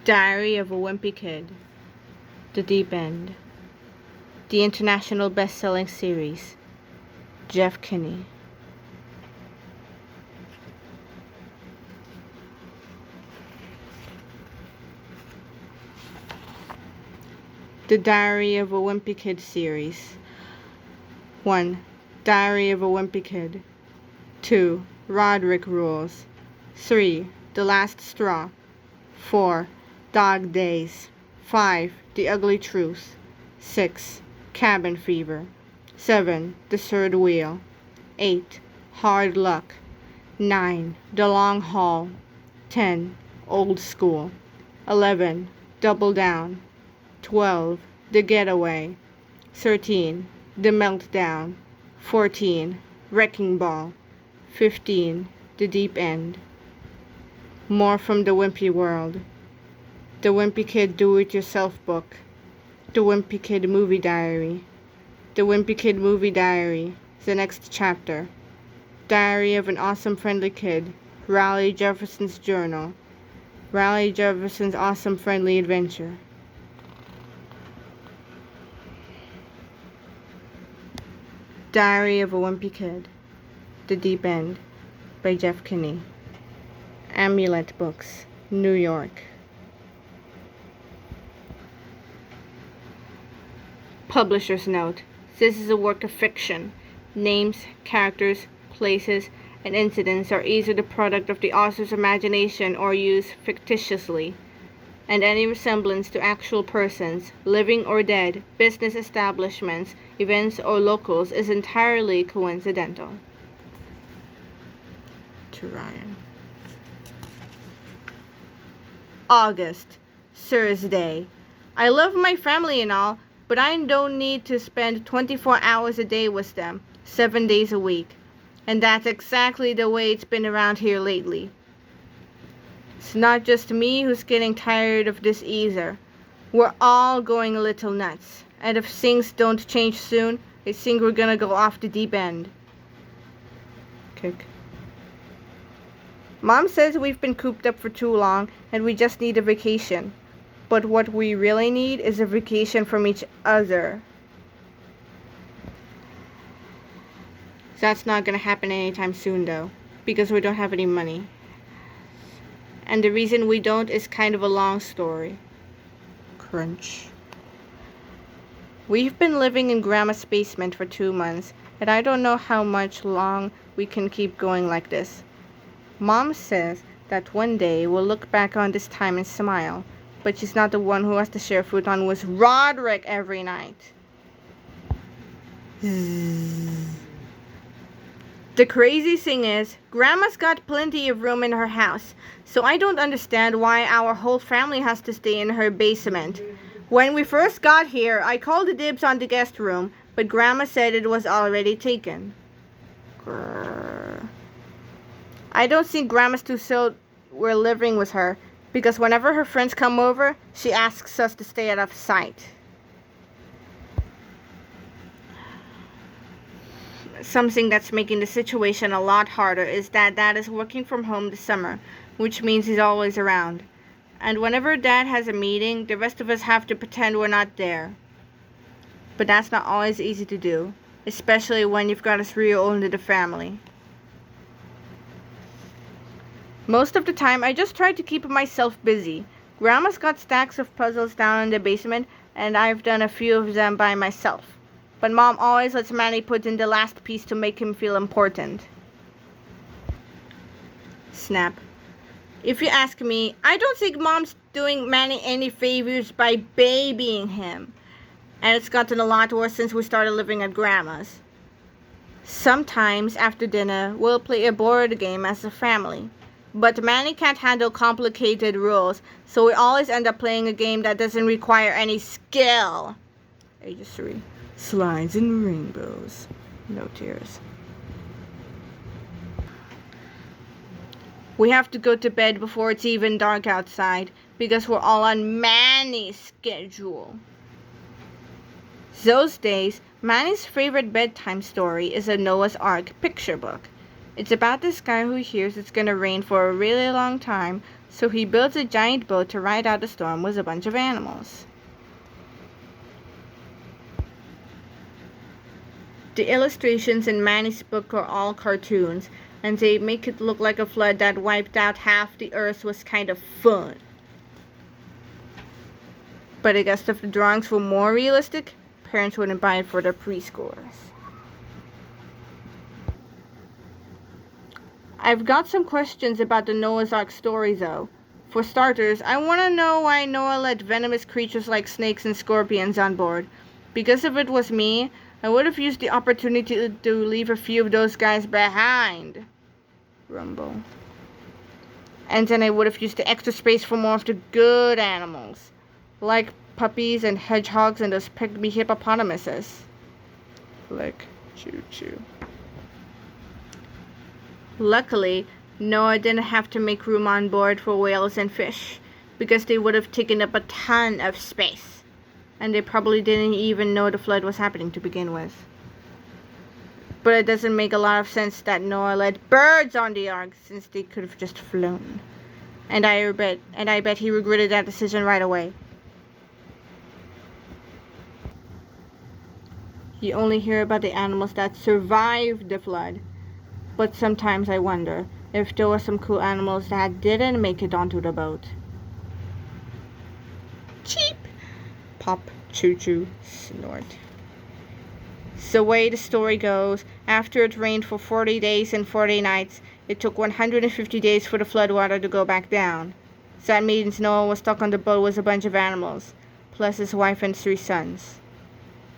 Diary of a Wimpy Kid, The Deep End, the international best-selling series, Jeff Kinney. The Diary of a Wimpy Kid series. 1. Diary of a Wimpy Kid. 2. Roderick Rules. 3. The Last Straw. 4. Dog Days. 5. The Ugly Truth. 6. Cabin Fever. 7. The Third Wheel. 8. Hard Luck. 9. The Long Haul. 10. Old School. 11. Double Down. 12. The Getaway. 13. The Meltdown. 14. Wrecking Ball. 15. The Deep End. More from the Wimpy world. The Wimpy Kid Do-It-Yourself book. The Wimpy Kid Movie Diary. The Wimpy Kid Movie Diary. The next chapter. Diary of an Awesome Friendly Kid. Raleigh Jefferson's Journal. Raleigh Jefferson's Awesome Friendly Adventure. Diary of a Wimpy Kid, The Deep End, by Jeff Kinney. Amulet Books, New York. Publisher's note. This is a work of fiction. Names, characters, places, and incidents are either the product of the author's imagination or used fictitiously, and any resemblance to actual persons, living or dead, business establishments, events, or locals is entirely coincidental. To Ryan. August, Thursday. I love my family and all, but I don't need to spend 24 hours a day with them, 7 days a week. And that's exactly the way it's been around here lately. It's not just me who's getting tired of this either. We're all going a little nuts. And if things don't change soon, I think we're gonna go off the deep end. Kick. Mom says we've been cooped up for too long and we just need a vacation. But what we really need is a vacation from each other. That's not gonna happen anytime soon though, because we don't have any money. And the reason we don't is kind of a long story. Crunch. We've been living in Grandma's basement for 2 months, and I don't know how much long we can keep going like this. Mom says that one day we'll look back on this time and smile, but she's not the one who has to share food on with Roderick every night. The crazy thing is, Grandma's got plenty of room in her house, so I don't understand why our whole family has to stay in her basement. When we first got here, I called the dibs on the guest room, but Grandma said it was already taken. Grrr. I don't think Grandma's too thrilled we're living with her, because whenever her friends come over, she asks us to stay out of sight. Something that's making the situation a lot harder is that Dad is working from home this summer, which means he's always around. And whenever Dad has a meeting, the rest of us have to pretend we're not there. But that's not always easy to do, especially when you've got a 3-year-old in the family. Most of the time, I just try to keep myself busy. Grandma's got stacks of puzzles down in the basement, and I've done a few of them by myself. But Mom always lets Manny put in the last piece to make him feel important. Snap. If you ask me, I don't think Mom's doing Manny any favors by babying him. And it's gotten a lot worse since we started living at Grandma's. Sometimes after dinner, we'll play a board game as a family. But Manny can't handle complicated rules, so we always end up playing a game that doesn't require any skill. Age 3. Slides and rainbows. No tears. We have to go to bed before it's even dark outside because we're all on Manny's schedule. Those days, Manny's favorite bedtime story is a Noah's Ark picture book. It's about this guy who hears it's gonna rain for a really long time, So he builds a giant boat to ride out the storm with a bunch of animals. The illustrations in Manny's book are all cartoons, and they make it look like a flood that wiped out half the earth was kind of fun. But I guess if the drawings were more realistic, parents wouldn't buy it for their preschoolers. I've got some questions about the Noah's Ark story though. For starters, I want to know why Noah let venomous creatures like snakes and scorpions on board. Because if it was me, I would have used the opportunity to leave a few of those guys behind. Rumble. And then I would have used the extra space for more of the good animals, like puppies and hedgehogs and those pygmy hippopotamuses. Flick, choo choo. Luckily, Noah didn't have to make room on board for whales and fish, because they would have taken up a ton of space. And they probably didn't even know the flood was happening to begin with. But it doesn't make a lot of sense that Noah let birds on the ark, since they could have just flown. And I bet he regretted that decision right away. You only hear about the animals that survived the flood. But sometimes I wonder if there were some cool animals that didn't make it onto the boat. Cheep! Pop, choo-choo, snort. So the way the story goes, after it rained for 40 days and 40 nights, it took 150 days for the floodwater to go back down. So that means Noah was stuck on the boat with a bunch of animals, plus his wife and 3 sons.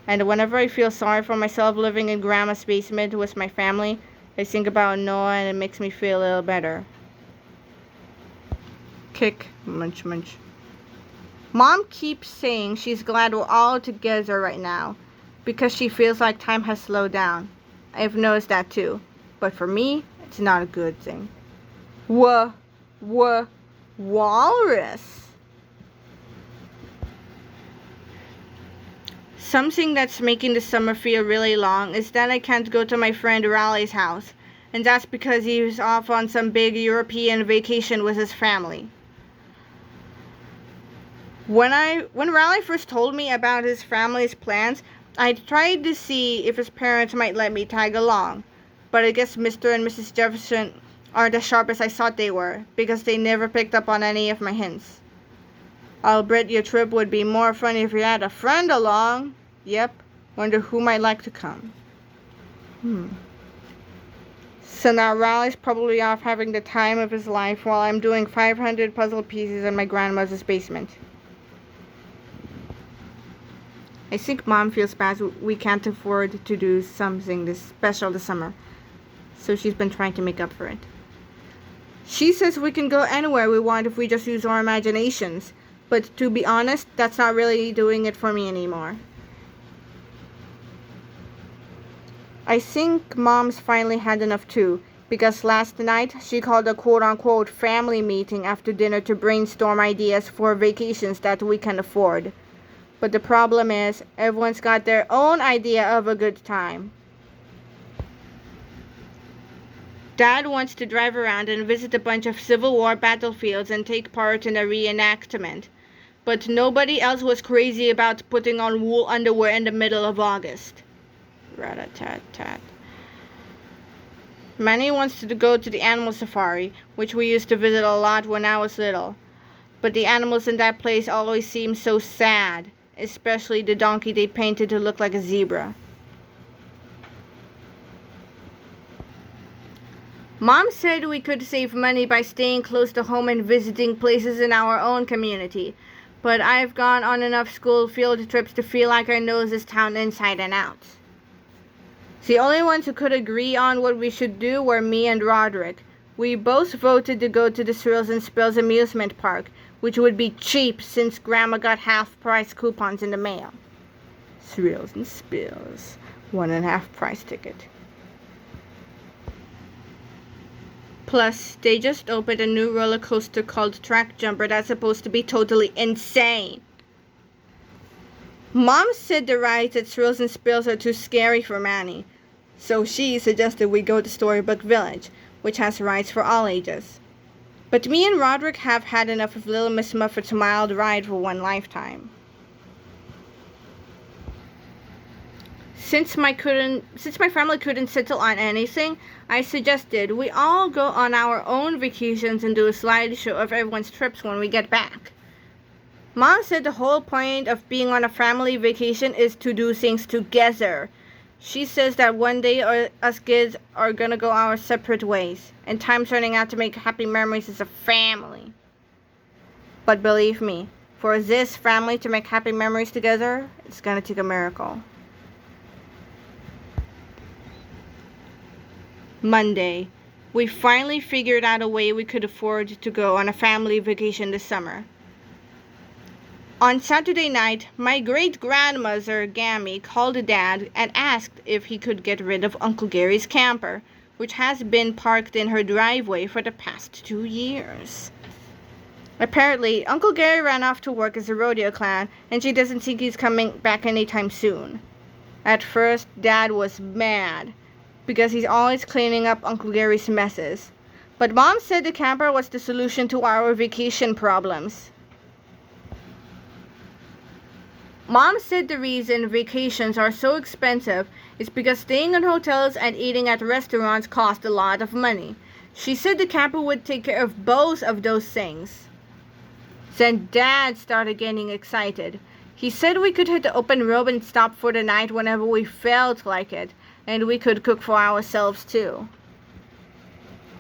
And whenever I feel sorry for myself living in Grandma's basement with my family, I think about Noah and it makes me feel a little better. Kick, munch, munch. Mom keeps saying she's glad we're all together right now because she feels like time has slowed down. I've noticed that too, but for me, it's not a good thing. Walrus. Something that's making the summer feel really long is that I can't go to my friend Raleigh's house, and that's because he's off on some big European vacation with his family. When Raleigh first told me about his family's plans, I tried to see if his parents might let me tag along, but I guess Mr. and Mrs. Jefferson aren't as sharp as I thought they were, because they never picked up on any of my hints. I'll bet your trip would be more fun if you had a friend along. Yep, wonder who might like to come. So now Raleigh's probably off having the time of his life while I'm doing 500 puzzle pieces in my grandmother's basement. I think Mom feels bad we can't afford to do something this special this summer, so she's been trying to make up for it. She says we can go anywhere we want if we just use our imaginations, but to be honest, that's not really doing it for me anymore. I think Mom's finally had enough too, because last night she called a quote-unquote family meeting after dinner to brainstorm ideas for vacations that we can afford. But the problem is, everyone's got their own idea of a good time. Dad wants to drive around and visit a bunch of Civil War battlefields and take part in a reenactment. But nobody else was crazy about putting on wool underwear in the middle of August. Rat-a-tat-tat. Manny wants to go to the animal safari, which we used to visit a lot when I was little. But the animals in that place always seem so sad, especially the donkey they painted to look like a zebra. Mom said we could save money by staying close to home and visiting places in our own community, but I've gone on enough school field trips to feel like I know this town inside and out. The only ones who could agree on what we should do were me and Roderick. We both voted to go to the Thrills and Spills amusement park, which would be cheap since Grandma got half-price coupons in the mail. Thrills and Spills, 1.5 price ticket. Plus, they just opened a new roller coaster called Track Jumper that's supposed to be totally insane. Mom said the rides at Thrills and Spills are too scary for Manny, so she suggested we go to Storybook Village, which has rides for all ages. But me and Roderick have had enough of Little Miss Muffet's mild ride for one lifetime. Since my family couldn't settle on anything, I suggested we all go on our own vacations and do a slideshow of everyone's trips when we get back. Mom said the whole point of being on a family vacation is to do things together. She says that one day us kids are gonna go our separate ways, and time's running out to make happy memories as a family. But believe me, for this family to make happy memories together, it's gonna take a miracle. Monday. We finally figured out a way we could afford to go on a family vacation this summer. On Saturday night, my great-grandmother, Gammy, called Dad and asked if he could get rid of Uncle Gary's camper, which has been parked in her driveway for the past 2 years. Apparently, Uncle Gary ran off to work as a rodeo clown, and she doesn't think he's coming back anytime soon. At first, Dad was mad, because he's always cleaning up Uncle Gary's messes. But Mom said the camper was the solution to our vacation problems. Mom said the reason vacations are so expensive is because staying in hotels and eating at restaurants cost a lot of money. She said the camper would take care of both of those things. Then Dad started getting excited. He said we could hit the open road and stop for the night whenever we felt like it, and we could cook for ourselves too.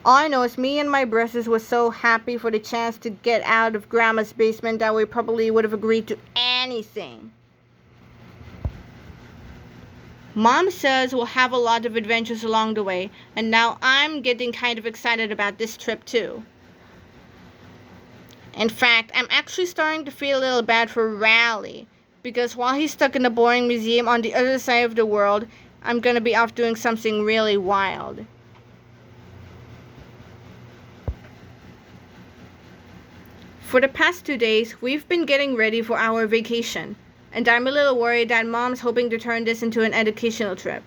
All I know is me and my brothers were so happy for the chance to get out of Grandma's basement that we probably would have agreed to anything. Mom says we'll have a lot of adventures along the way, and now I'm getting kind of excited about this trip too. In fact, I'm actually starting to feel a little bad for Raleigh, because while he's stuck in a boring museum on the other side of the world, I'm going to be off doing something really wild. For the past 2 days, we've been getting ready for our vacation, and I'm a little worried that Mom's hoping to turn this into an educational trip.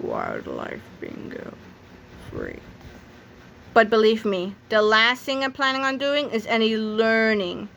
Wildlife bingo. Free. But believe me, the last thing I'm planning on doing is any learning.